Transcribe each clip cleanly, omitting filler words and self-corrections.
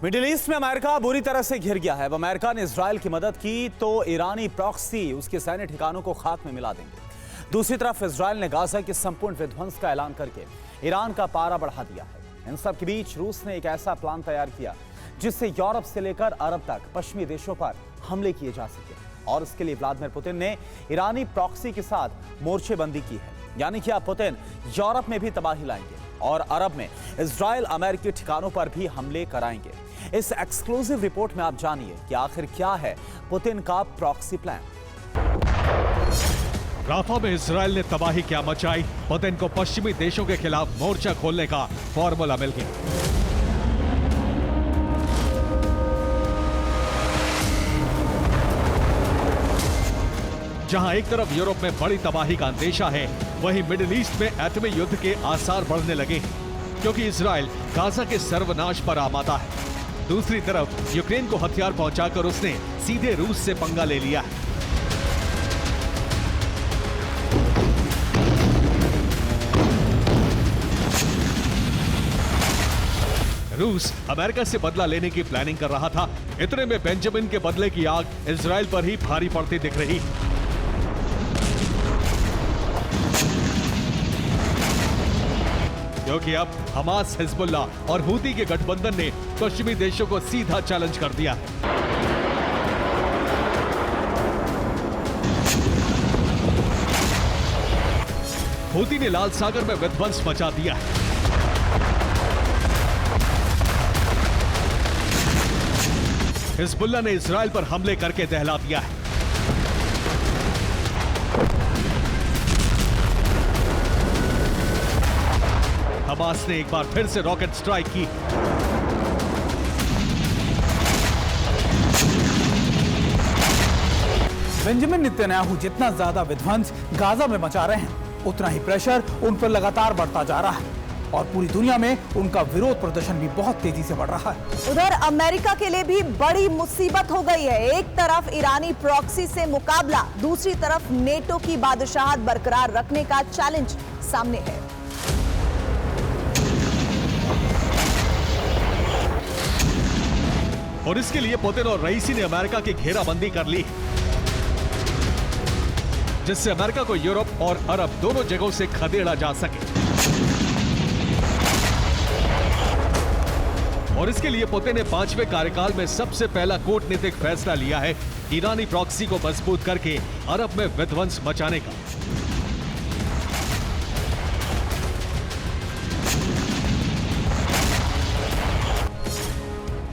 Middle east में America बुरी तरह से घिर गया है। अब अमेरिका ने इजराइल की मदद की तो ईरानी प्रॉक्सी उसके सैन्य ठिकानों को खाक में मिला देंगे। दूसरी तरफ इजराइल ने गाजा के संपूर्ण विध्वंस का ऐलान करके ईरान का पारा बढ़ा दिया है। इन सब के बीच रूस ने एक ऐसा प्लान तैयार किया जिससे यूरोप से लेकर अरब तक पश्चिमी देशों पर हमले किए जा सके, और इसके लिए व्लादिमीर पुतिन ने ईरानी प्रॉक्सी के साथ मोर्चेबंदी की है। यानी कि अब पुतिन यूरोप में भी तबाही लाएंगे और अरब में इजराइल अमेरिकी ठिकानों पर भी हमले कराएंगे। इस एक्सक्लूसिव रिपोर्ट में आप जानिए कि आखिर क्या है पुतिन का प्रॉक्सी प्लान। राफा में इजराइल ने तबाही क्या मचाई, पुतिन को पश्चिमी देशों के खिलाफ मोर्चा खोलने का फॉर्मूला मिल गया। जहां एक तरफ यूरोप में बड़ी तबाही का अंदेशा है, वहीं मिडिल ईस्ट में एटमी युद्ध के आसार बढ़ने लगे क्योंकि इजराइल गाजा के सर्वनाश पर आमादा है। दूसरी तरफ यूक्रेन को हथियार पहुंचाकर उसने सीधे रूस से पंगा ले लिया है। रूस अमेरिका से बदला लेने की प्लानिंग कर रहा था। इतने में बेंजामिन के बदले की आग इजराइल पर ही भारी पड़ती दिख रही। क्योंकि अब हमास, हिजबुल्ला और हूती के गठबंधन ने पश्चिमी देशों को सीधा चैलेंज कर दिया है। हूती ने लाल सागर में विध्वंस मचा दिया है। हिजबुल्ला ने इजराइल पर हमले करके दहला दिया है। हमास ने एक बार फिर से रॉकेट स्ट्राइक की। बेंजामिन नेतन्याहू जितना ज्यादा विध्वंस गाजा में मचा रहे हैं, उतना ही प्रेशर उन पर लगातार बढ़ता जा रहा है और पूरी दुनिया में उनका विरोध प्रदर्शन भी बहुत तेजी से बढ़ रहा है। उधर अमेरिका के लिए भी बड़ी मुसीबत हो गई है। एक तरफ ईरानी प्रॉक्सी से मुकाबला, दूसरी तरफ नेटो की बादशाहत बरकरार रखने का चैलेंज सामने है। और इसके लिए पुतिन और रईसी ने अमेरिका की घेराबंदी कर ली, जिससे अमेरिका को यूरोप और अरब दोनों जगहों से खदेड़ा जा सके। और इसके लिए पुतिन ने 5वें कार्यकाल में सबसे पहला कूटनीतिक फैसला लिया है ईरानी प्रॉक्सी को मजबूत करके अरब में विध्वंस मचाने का।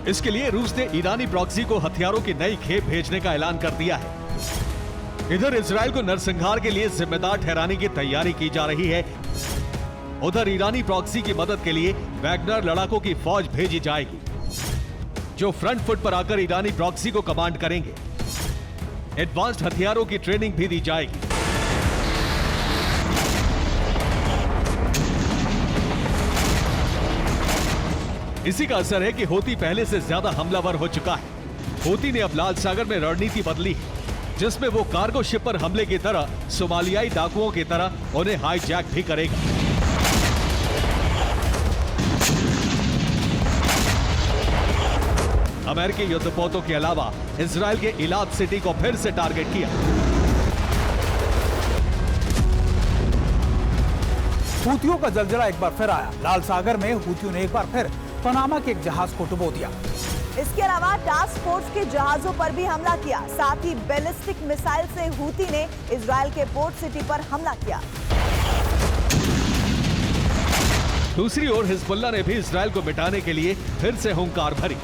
इसके लिए रूस ने ईरानी प्रॉक्सी को हथियारों की नई खेप भेजने का ऐलान कर दिया है। इधर इजराइल को नरसंहार के लिए जिम्मेदार ठहराने की तैयारी की जा रही है। उधर ईरानी प्रॉक्सी की मदद के लिए वैगनर लड़ाकों की फौज भेजी जाएगी, जो फ्रंट फुट पर आकर ईरानी प्रॉक्सी को कमांड करेंगे। एडवांस्ड हथियारों की ट्रेनिंग भी दी जाएगी। इसी का असर है कि हूती पहले से ज्यादा हमलावर हो चुका है। हूती ने अब लाल सागर में रणनीति बदली है, जिसमें वो कार्गो शिप पर हमले की तरह सोमालियाई डाकुओं की तरह उन्हें हाईजैक भी करेगा। अमेरिकी युद्धपोतों के अलावा इजराइल के इलाद सिटी को फिर से टारगेट किया। हूतियों का जलजला एक बार फिर आया। लाल सागर में हूतियों ने एक बार फिर पनामा के एक जहाज को डुबो दिया। इसके अलावा टास्क फोर्स के जहाजों पर भी हमला किया। साथ ही बैलिस्टिक मिसाइल से हूती ने इजराइल के पोर्ट सिटी पर हमला किया। दूसरी ओर हिजबुल्ला ने भी इजराइल को मिटाने के लिए फिर से हुंकार भरी।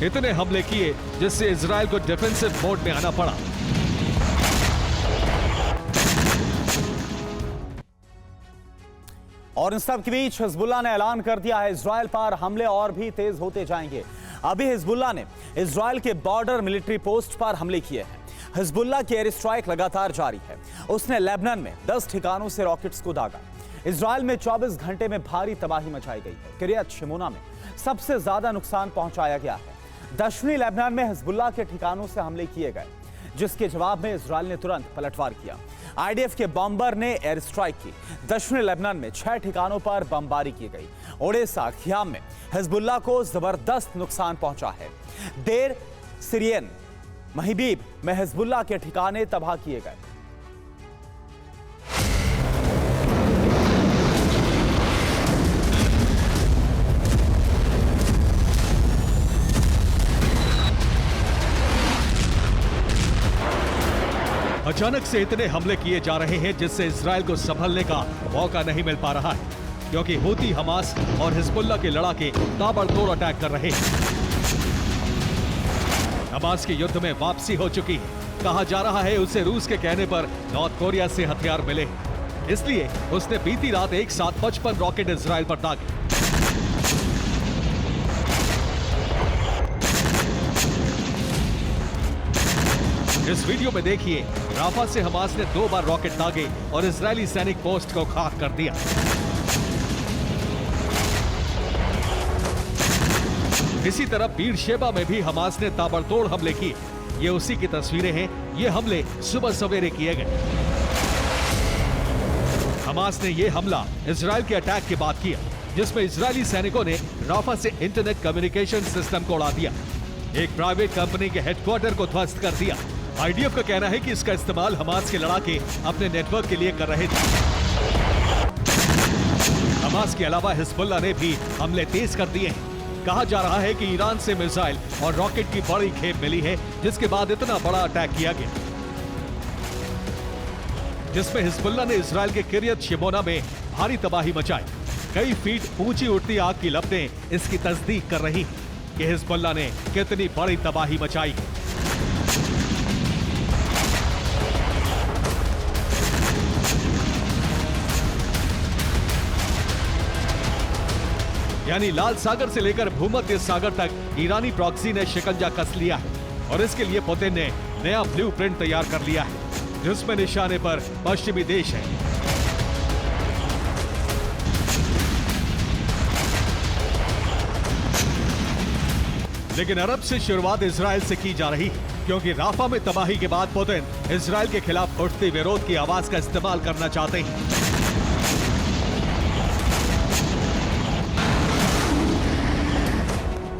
इतने हमले किए जिससे इजराइल को डिफेंसिव मोड में आना पड़ा। और इन सब के बीच हिजबुल्ला ने ऐलान कर दिया है इजराइल पर हमले और भी तेज होते जाएंगे। अभी हिजबुल्ला ने इजराइल के बॉर्डर मिलिट्री पोस्ट पर हमले किए हैं। हिजबुल्ला की एयर स्ट्राइक लगातार जारी है। उसने लेबनान में 10 ठिकानों से रॉकेट्स को दागा। इजराइल में 24 घंटे में भारी तबाही मचाई गई है। किरियत शिमोना में सबसे ज्यादा नुकसान पहुंचाया गया है। दक्षिणी लेबनान में हिजबुल्ला के ठिकानों से हमले किए गए, जिसके जवाब में इजराइल ने तुरंत पलटवार किया। आईडीएफ के बॉम्बर ने एयर स्ट्राइक की। दक्षिणी लेबनान में 6 ठिकानों पर बमबारी की गई। ओडेसा ख्याम में हिजबुल्लाह को जबरदस्त नुकसान पहुंचा है। देर सिरियन महिबीब में हिजबुल्लाह के ठिकाने तबाह किए गए। अचानक से इतने हमले किए जा रहे हैं जिससे इजराइल को संभलने का मौका नहीं मिल पा रहा है, क्योंकि हूती, हमास और हिजबुल्लाह के लड़ाके ताबड़तोड़ अटैक कर रहे हैं। हमास के युद्ध में वापसी हो चुकी है। कहा जा रहा है उसे रूस के कहने पर नॉर्थ कोरिया से हथियार मिले, इसलिए उसने बीती रात एक साथ 55 रॉकेट इजराइल पर दागे। इस वीडियो में देखिए, राफा से हमास ने 2 बार रॉकेट दागे और इजरायली सैनिक पोस्ट को खाक कर दिया। इसी तरह बीरशेबा में भी हमास ने ताबड़तोड़ हमले किए। ये उसी की तस्वीरें हैं। ये हमले सुबह सवेरे किए गए। हमास ने यह हमला इजराइल के अटैक के बाद किया, जिसमें इजरायली सैनिकों ने राफा से इंटरनेट कम्युनिकेशन सिस्टम को उड़ा दिया। एक प्राइवेट कंपनी के हेडक्वार्टर को ध्वस्त कर दिया। आईडीएफ का कहना है कि इसका इस्तेमाल हमास के लड़ाके अपने नेटवर्क के लिए कर रहे थे। हमास के अलावा हिजबुल्लाह ने भी हमले तेज कर दिए हैं। कहा जा रहा है कि ईरान से मिसाइल और रॉकेट की बड़ी खेप मिली है, जिसके बाद इतना बड़ा अटैक किया गया, जिसमें हिजबुल्लाह ने इजराइल के किरियत शिमोना में भारी तबाही मचाई। कई फीट ऊंची उठती आग की लपटें इसकी तस्दीक कर रही हैं कि हिजबुल्लाह ने कितनी बड़ी तबाही मचाई है। यानी लाल सागर से लेकर भूमध्य सागर तक ईरानी प्रॉक्सी ने शिकंजा कस लिया है, और इसके लिए पुतिन ने नया ब्लूप्रिंट तैयार कर लिया है, जिसमें निशाने पर पश्चिमी देश है। लेकिन अरब से शुरुआत इजराइल से की जा रही है, क्योंकि राफा में तबाही के बाद पुतिन इजराइल के खिलाफ उठते विरोध की आवाज का इस्तेमाल करना चाहते हैं।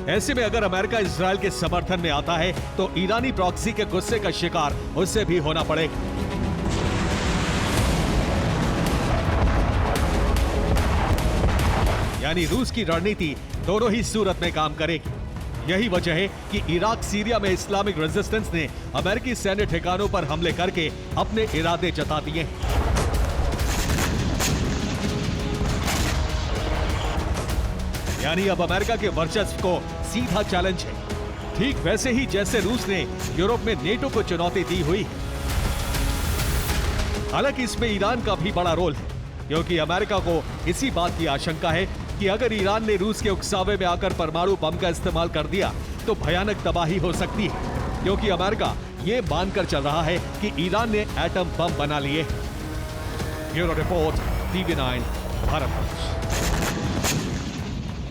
ऐसे में अगर अमेरिका इजराइल के समर्थन में आता है तो ईरानी प्रॉक्सी के गुस्से का शिकार उसे भी होना पड़ेगा। यानी रूस की रणनीति दोनों ही सूरत में काम करेगी। यही वजह है कि इराक, सीरिया में इस्लामिक रेजिस्टेंस ने अमेरिकी सैन्य ठिकानों पर हमले करके अपने इरादे जता दिए हैं। यानी अब अमेरिका के वर्चस्व को सीधा चैलेंज है, ठीक वैसे ही जैसे रूस ने यूरोप में नेटो को चुनौती दी हुई। हालांकि इसमें ईरान का भी बड़ा रोल है, क्योंकि अमेरिका को इसी बात की आशंका है कि अगर ईरान ने रूस के उकसावे में आकर परमाणु बम का इस्तेमाल कर दिया तो भयानक तबाही हो सकती है, क्योंकि अमेरिका ये मानकर चल रहा है कि ईरान ने एटम बम बना लिए। Bureau report, TV9 Bharat.